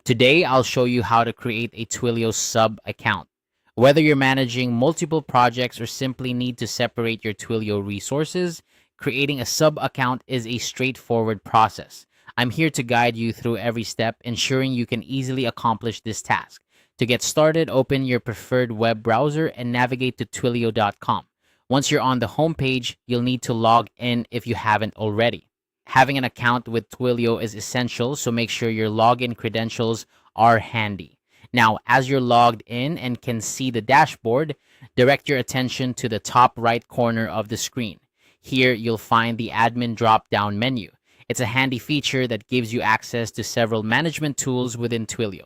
Today, I'll show you how to create a Twilio sub account. Whether you're managing multiple projects or simply need to separate your Twilio resources, creating a sub account is a straightforward process. I'm here to guide you through every step, ensuring you can easily accomplish this task. To get started, open your preferred web browser and navigate to twilio.com. Once you're on the homepage, you'll need to log in if you haven't already. Having an account with Twilio is essential, so make sure your login credentials are handy. Now, as you're logged in and can see the dashboard, direct your attention to the top right corner of the screen. Here, you'll find the admin drop-down menu. It's a handy feature that gives you access to several management tools within Twilio.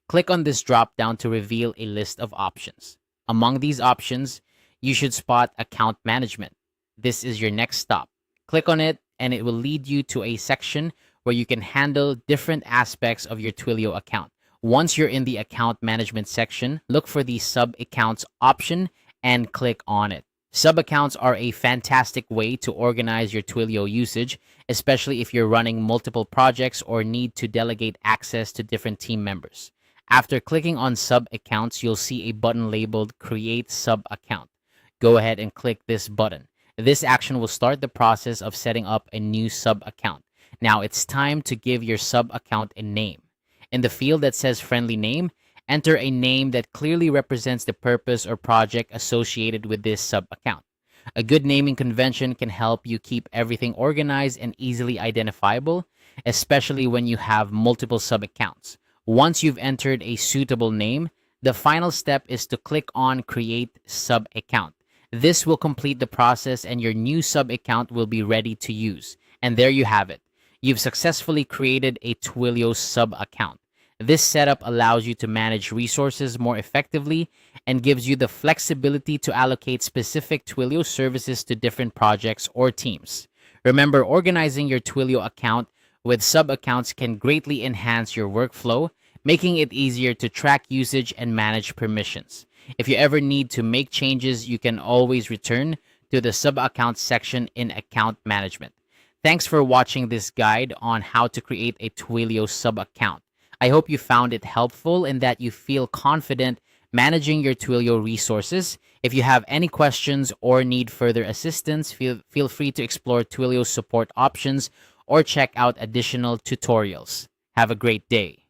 Click on this drop-down to reveal a list of options. Among these options, you should spot Account Management. This is your next stop. Click on it, and it will lead you to a section where you can handle different aspects of your Twilio account. Once you're in the account management section, look for the sub accounts option and click on it. Sub accounts are a fantastic way to organize your Twilio usage, especially if you're running multiple projects or need to delegate access to different team members. After clicking on sub accounts, you'll see a button labeled Create Sub Account. Go ahead and click this button. This action will start the process of setting up a new sub account. Now it's time to give your sub account a name. In the field that says friendly name, enter a name that clearly represents the purpose or project associated with this sub account. A good naming convention can help you keep everything organized and easily identifiable, especially when you have multiple sub accounts. Once you've entered a suitable name, the final step is to click on Create Sub Account. This will complete the process and your new sub account will be ready to use. And there you have it. You've successfully created a Twilio sub account. This setup allows you to manage resources more effectively and gives you the flexibility to allocate specific Twilio services to different projects or teams. Remember, organizing your Twilio account with sub accounts can greatly enhance your workflow, making it easier to track usage and manage permissions. If you ever need to make changes, you can always return to the sub account section in account management. Thanks for watching this guide on how to create a Twilio sub account. I hope you found it helpful and that you feel confident managing your Twilio resources. If you have any questions or need further assistance, feel free to explore Twilio support options or check out additional tutorials. Have a great day.